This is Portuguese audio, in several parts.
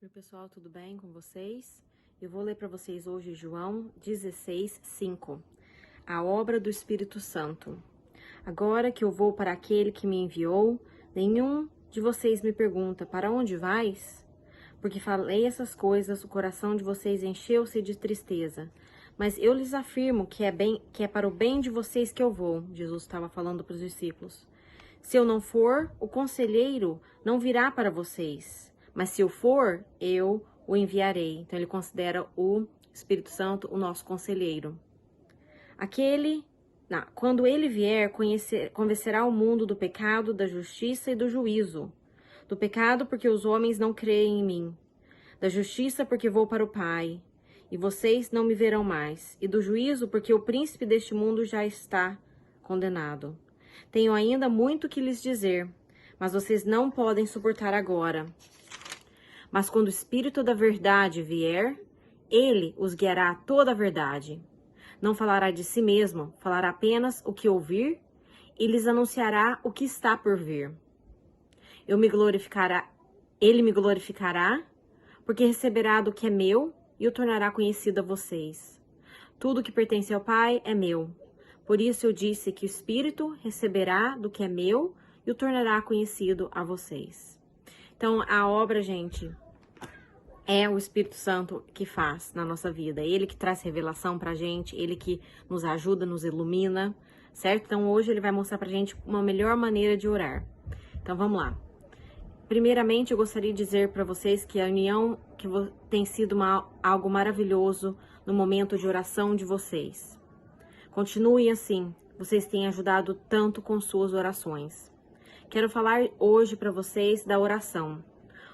Oi, pessoal, tudo bem com vocês? Eu vou ler para vocês hoje João 16:5. A obra do Espírito Santo. Agora que eu vou para aquele que me enviou, nenhum de vocês me pergunta: para onde vais? Porque falei essas coisas, o coração de vocês encheu-se de tristeza. Mas eu lhes afirmo que é para o bem de vocês que eu vou. Jesus estava falando para os discípulos. Se eu não for, o conselheiro não virá para vocês. Mas se eu for, eu o enviarei. Então ele considera o Espírito Santo o nosso conselheiro. Quando ele vier, convencerá o mundo do pecado, da justiça e do juízo. Do pecado, porque os homens não creem em mim. Da justiça, porque vou para o Pai, e vocês não me verão mais. E do juízo, porque o príncipe deste mundo já está condenado. Tenho ainda muito que lhes dizer, mas vocês não podem suportar agora. Mas quando o Espírito da verdade vier, ele os guiará a toda a verdade. Não falará de si mesmo, falará apenas o que ouvir e lhes anunciará o que está por vir. Ele me glorificará, porque receberá do que é meu e o tornará conhecido a vocês. Tudo que pertence ao Pai é meu. Por isso eu disse que o Espírito receberá do que é meu e o tornará conhecido a vocês. Então, a obra, gente, é o Espírito Santo que faz na nossa vida. Ele que traz revelação pra gente, ele que nos ajuda, nos ilumina, certo? Então, hoje ele vai mostrar pra gente uma melhor maneira de orar. Então, vamos lá. Primeiramente, eu gostaria de dizer para vocês que a união tem sido algo maravilhoso no momento de oração de vocês. Continuem assim, vocês têm ajudado tanto com suas orações. Quero falar hoje para vocês da oração,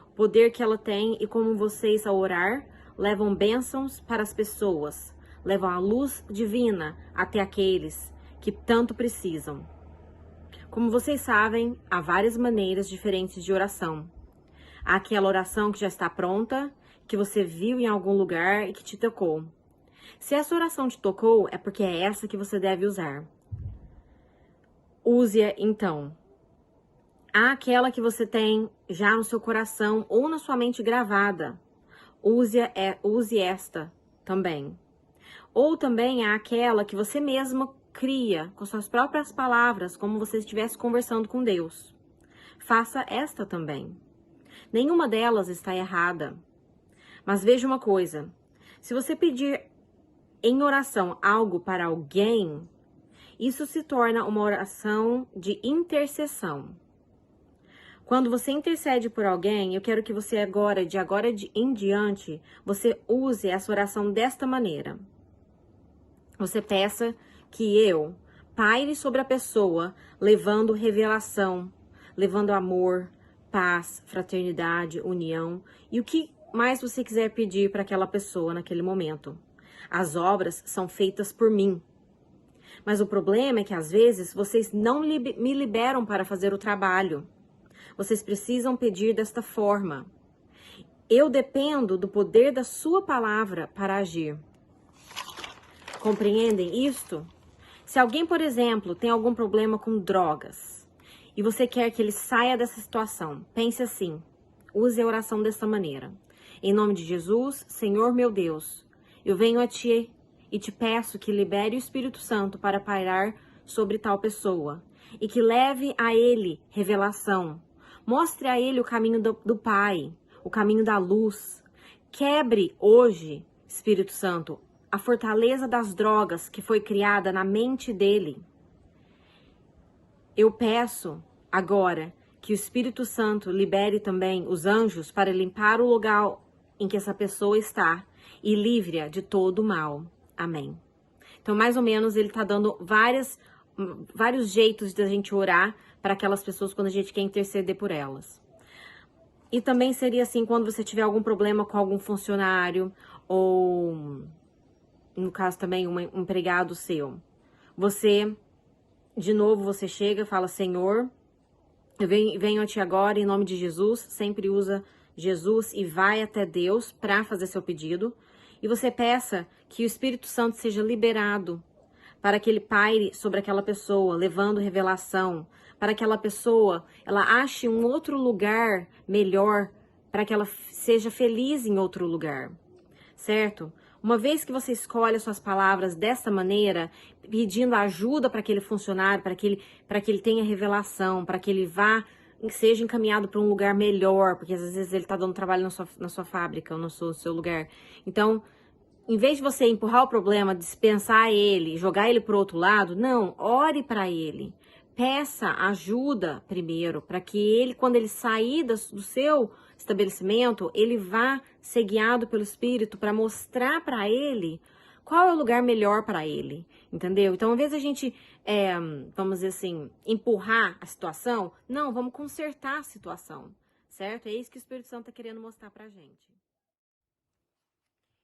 o poder que ela tem e como vocês, ao orar, levam bênçãos para as pessoas, levam a luz divina até aqueles que tanto precisam. Como vocês sabem, há várias maneiras diferentes de oração. Há aquela oração que já está pronta, que você viu em algum lugar e que te tocou. Se essa oração te tocou, é porque é essa que você deve usar. Use-a então. Há aquela que você tem já no seu coração ou na sua mente gravada. Use esta também. Ou também há aquela que você mesmo cria com suas próprias palavras, como você estivesse conversando com Deus. Faça esta também. Nenhuma delas está errada. Mas veja uma coisa. Se você pedir em oração algo para alguém, isso se torna uma oração de intercessão. Quando você intercede por alguém, eu quero que você de agora em diante, você use essa oração desta maneira. Você peça que eu paire sobre a pessoa, levando revelação, levando amor, paz, fraternidade, união e o que mais você quiser pedir para aquela pessoa naquele momento. As obras são feitas por mim. Mas o problema é que às vezes vocês não me liberam para fazer o trabalho. Vocês precisam pedir desta forma. Eu dependo do poder da sua palavra para agir. Compreendem isto? Se alguém, por exemplo, tem algum problema com drogas e você quer que ele saia dessa situação, pense assim, use a oração desta maneira. Em nome de Jesus, Senhor meu Deus, eu venho a Ti e te peço que libere o Espírito Santo para pairar sobre tal pessoa e que leve a ele revelação. Mostre a ele o caminho do Pai, o caminho da luz. Quebre hoje, Espírito Santo, a fortaleza das drogas que foi criada na mente dele. Eu peço agora que o Espírito Santo libere também os anjos para limpar o lugar em que essa pessoa está e livre-a de todo o mal. Amém. Então, mais ou menos, ele está dando vários jeitos de a gente orar para aquelas pessoas quando a gente quer interceder por elas. E também seria assim, quando você tiver algum problema com algum funcionário ou, no caso também, um empregado seu. De novo, você chega e fala, Senhor, eu venho a Ti agora em nome de Jesus, sempre usa Jesus e vai até Deus para fazer seu pedido. E você peça que o Espírito Santo seja liberado para que ele paire sobre aquela pessoa, levando revelação, para que aquela pessoa, ela ache um outro lugar melhor para que ela seja feliz em outro lugar, certo? Uma vez que você escolhe as suas palavras dessa maneira, pedindo ajuda para aquele funcionário, para que ele tenha revelação, para que ele seja encaminhado para um lugar melhor, porque às vezes ele está dando trabalho na sua fábrica ou no seu lugar. Então, em vez de você empurrar o problema, dispensar ele, jogar ele para o outro lado, não, ore para ele. Peça ajuda primeiro, para que ele, quando ele sair do seu estabelecimento, ele vá ser guiado pelo Espírito para mostrar para ele qual é o lugar melhor para ele, entendeu? Então, ao invés de a gente, vamos dizer assim, empurrar a situação, não, vamos consertar a situação, certo? É isso que o Espírito Santo está querendo mostrar para a gente.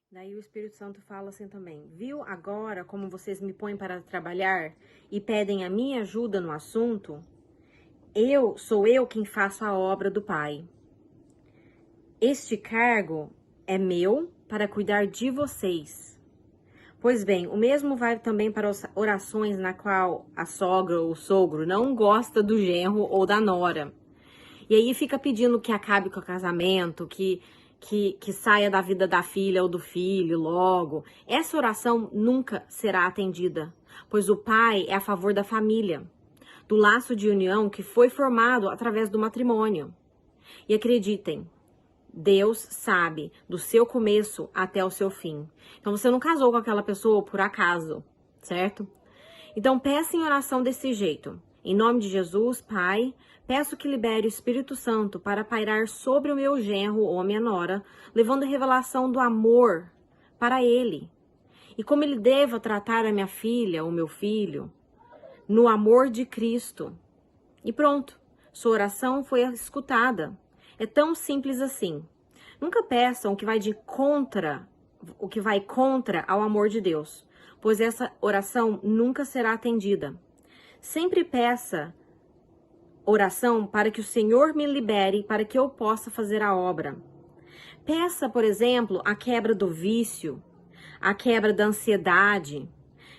Daí o Espírito Santo fala assim também: viu agora como vocês me põem para trabalhar e pedem a minha ajuda no assunto? Sou eu quem faço a obra do Pai. Este cargo é meu para cuidar de vocês. Pois bem, o mesmo vai também para orações na qual a sogra ou o sogro não gosta do genro ou da nora. E aí fica pedindo que acabe com o casamento, que saia da vida da filha ou do filho logo. Essa oração nunca será atendida, pois o pai é a favor da família, do laço de união que foi formado através do matrimônio. E acreditem, Deus sabe do seu começo até o seu fim. Então você não casou com aquela pessoa por acaso, certo? Então peça em oração desse jeito: em nome de Jesus, Pai, peço que libere o Espírito Santo para pairar sobre o meu genro ou minha nora, levando a revelação do amor para ele. E como ele deva tratar a minha filha ou meu filho, no amor de Cristo. E pronto, sua oração foi escutada. É tão simples assim. Nunca peçam o que vai contra ao amor de Deus, pois essa oração nunca será atendida. Sempre peça oração para que o Senhor me libere, para que eu possa fazer a obra. Peça, por exemplo, a quebra do vício, a quebra da ansiedade.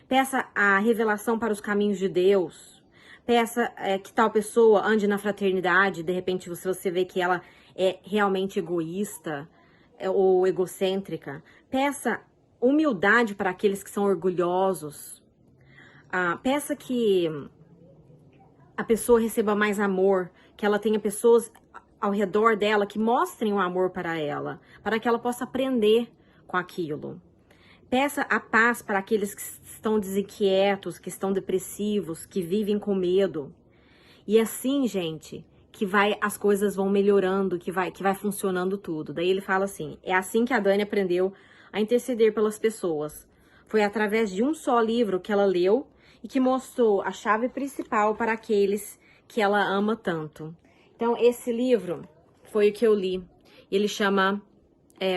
Peça a revelação para os caminhos de Deus. Peça que tal pessoa ande na fraternidade. De repente, se você vê que ela é realmente egoísta ou egocêntrica. Peça humildade para aqueles que são orgulhosos. Peça que a pessoa receba mais amor, que ela tenha pessoas ao redor dela que mostrem o amor para ela, para que ela possa aprender com aquilo. Peça a paz para aqueles que estão desinquietos, que estão depressivos, que vivem com medo. E assim, gente, as coisas vão melhorando, que vai funcionando tudo. Daí ele fala assim: é assim que a Dani aprendeu a interceder pelas pessoas. Foi através de um só livro que ela leu e que mostrou a chave principal para aqueles que ela ama tanto. Então, esse livro foi o que eu li. Ele chama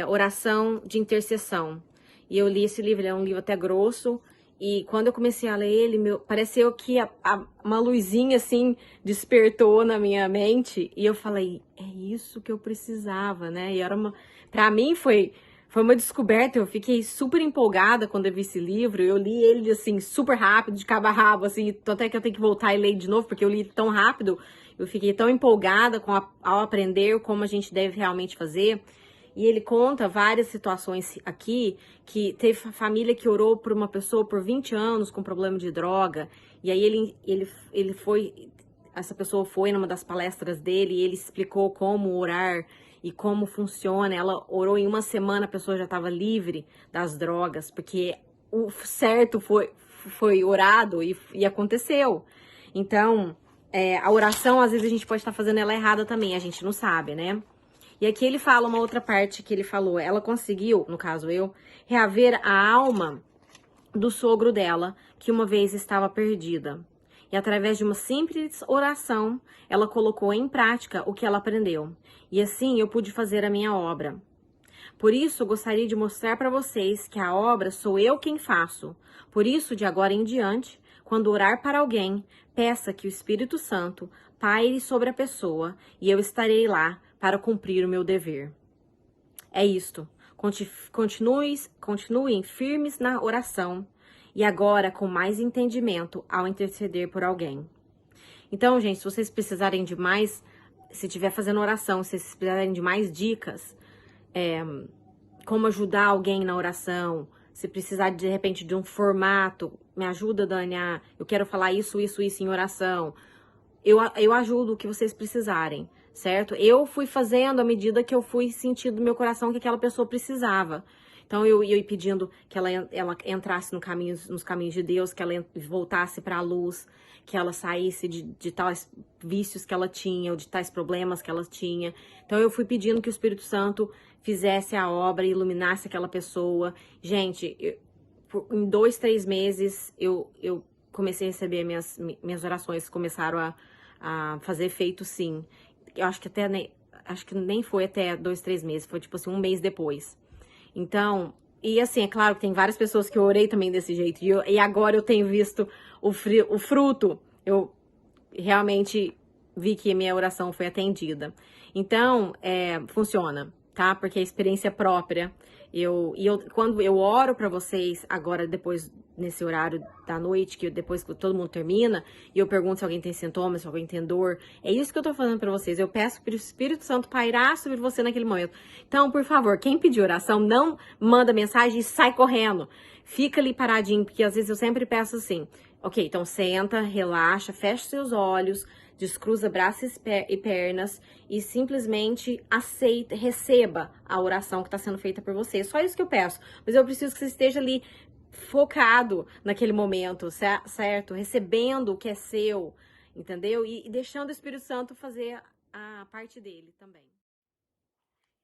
Oração de Intercessão. E eu li esse livro, ele é um livro até grosso. E quando eu comecei a ler ele, pareceu que uma luzinha assim despertou na minha mente. E eu falei: é isso que eu precisava, né? E pra mim foi uma descoberta. Eu fiquei super empolgada quando eu vi esse livro. Eu li ele assim super rápido, de cabo a rabo, assim, até que eu tenho que voltar e ler de novo, porque eu li tão rápido. Eu fiquei tão empolgada ao aprender como a gente deve realmente fazer. E ele conta várias situações aqui, que teve família que orou por uma pessoa por 20 anos com problema de droga. E aí essa pessoa foi numa das palestras dele e ele explicou como orar e como funciona. Ela orou em uma semana, a pessoa já estava livre das drogas, porque o certo foi orado e aconteceu. Então, a oração, às vezes a gente pode estar fazendo ela errada também, a gente não sabe, né? E aqui ele fala uma outra parte que ele falou: ela conseguiu, no caso eu, reaver a alma do sogro dela, que uma vez estava perdida. E através de uma simples oração, ela colocou em prática o que ela aprendeu. E assim eu pude fazer a minha obra. Por isso, gostaria de mostrar para vocês que a obra sou eu quem faço. Por isso, de agora em diante, quando orar para alguém, peça que o Espírito Santo paire sobre a pessoa e eu estarei lá para cumprir o meu dever. É isto. Continuem firmes na oração e agora com mais entendimento ao interceder por alguém. Então, gente, se vocês precisarem de mais se estiver fazendo oração, se vocês precisarem de mais dicas, como ajudar alguém na oração, se precisar de repente de um formato, me ajuda, Dani, eu quero falar isso em oração. Eu ajudo o que vocês precisarem, certo? Eu fui fazendo à medida que eu fui sentindo no meu coração que aquela pessoa precisava. Então, eu ia pedindo que ela entrasse nos caminhos de Deus, que ela voltasse para a luz, que ela saísse de tais vícios que ela tinha, ou de tais problemas que ela tinha. Então, eu fui pedindo que o Espírito Santo fizesse a obra, iluminasse aquela pessoa. Gente, em 2, 3 meses, eu comecei a receber minhas orações, começaram a fazer efeito, sim. Eu acho que acho que nem foi até 2, 3 meses, foi tipo assim, 1 mês depois. Então, e assim, é claro que tem várias pessoas que eu orei também desse jeito, e agora eu tenho visto o fruto, eu realmente vi que a minha oração foi atendida. Então, funciona, tá? Porque a experiência própria, quando eu oro pra vocês, agora depois, nesse horário da noite, que depois que todo mundo termina, e eu pergunto se alguém tem sintomas, se alguém tem dor, é isso que eu tô fazendo pra vocês. Eu peço pro Espírito Santo pairar sobre você naquele momento. Então, por favor, quem pedir oração, não manda mensagem e sai correndo. Fica ali paradinho, porque às vezes eu sempre peço assim, ok, então senta, relaxa, fecha seus olhos, descruza braços e pernas e simplesmente aceita, receba a oração que está sendo feita por você. Só isso que eu peço. Mas eu preciso que você esteja ali focado naquele momento, certo? Recebendo o que é seu, entendeu? E deixando o Espírito Santo fazer a parte dele também.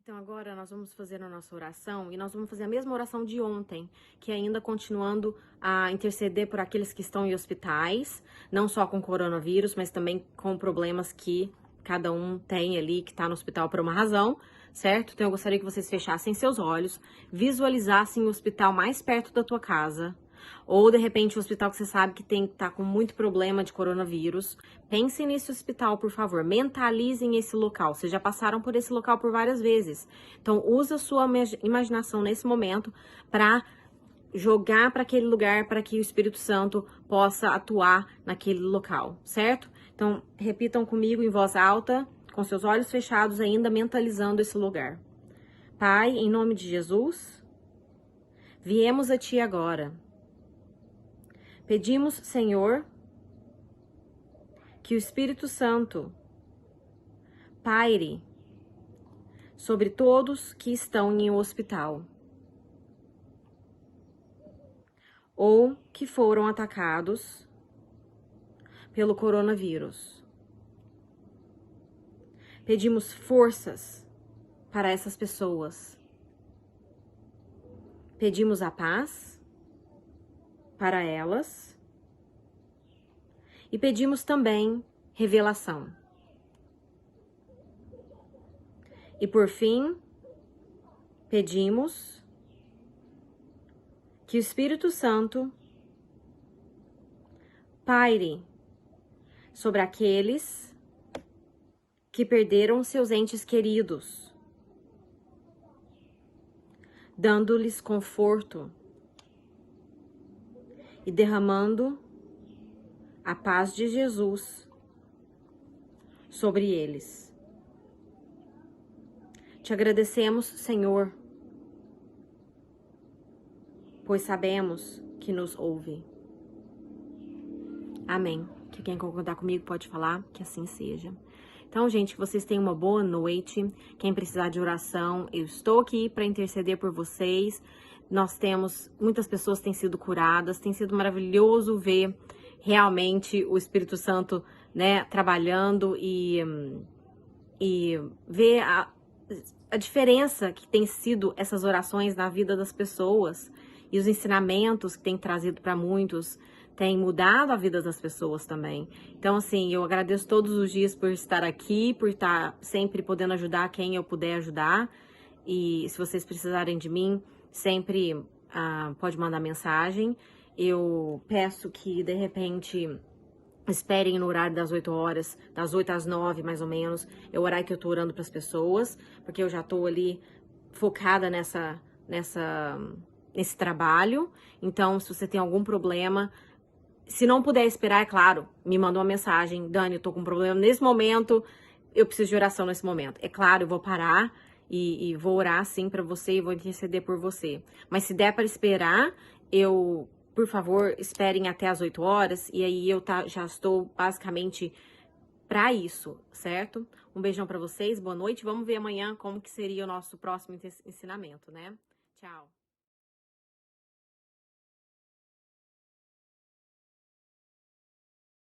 Então agora nós vamos fazer a nossa oração e nós vamos fazer a mesma oração de ontem, que ainda continuando a interceder por aqueles que estão em hospitais, não só com coronavírus, mas também com problemas que cada um tem ali, que está no hospital por uma razão, certo? Então eu gostaria que vocês fechassem seus olhos, visualizassem o hospital mais perto da tua casa, ou de repente o hospital que você sabe que tá com muito problema de coronavírus. Pensem nesse hospital, por favor, mentalizem esse local. Vocês já passaram por esse local por várias vezes. Então usa a sua imaginação nesse momento para jogar para aquele lugar, para que o Espírito Santo possa atuar naquele local, certo? Então repitam comigo em voz alta, com seus olhos fechados ainda, mentalizando esse lugar. Pai, em nome de Jesus, viemos a Ti agora. Pedimos, Senhor, que o Espírito Santo paire sobre todos que estão em um hospital ou que foram atacados pelo coronavírus. Pedimos forças para essas pessoas. Pedimos a paz para elas e pedimos também revelação. E por fim, pedimos que o Espírito Santo paire sobre aqueles que perderam seus entes queridos, dando-lhes conforto e derramando a paz de Jesus sobre eles. Te agradecemos, Senhor, pois sabemos que nos ouve. Amém. Que quem concordar comigo pode falar, que assim seja. Então, gente, que vocês tenham uma boa noite. Quem precisar de oração, eu estou aqui para interceder por vocês. Nós temos, muitas pessoas têm sido curadas, tem sido maravilhoso ver realmente o Espírito Santo, né, trabalhando e ver a diferença que tem sido essas orações na vida das pessoas e os ensinamentos que tem trazido para muitos, tem mudado a vida das pessoas também. Então, assim, eu agradeço todos os dias por estar aqui, por estar sempre podendo ajudar quem eu puder ajudar. E se vocês precisarem de mim, sempre pode mandar mensagem. Eu peço que, de repente, esperem no horário das 8 horas, das 8 às 9, mais ou menos. É o horário que eu tô orando para as pessoas, porque eu já tô ali focada nesse trabalho. Então, se você tem algum problema, se não puder esperar, é claro, me manda uma mensagem. Dani, eu tô com um problema nesse momento, eu preciso de oração nesse momento. É claro, eu vou parar e vou orar sim pra você e vou interceder por você. Mas se der para esperar, por favor, esperem até as 8 horas e aí já estou basicamente para isso, certo? Um beijão para vocês, boa noite. Vamos ver amanhã como que seria o nosso próximo ensinamento, né? Tchau.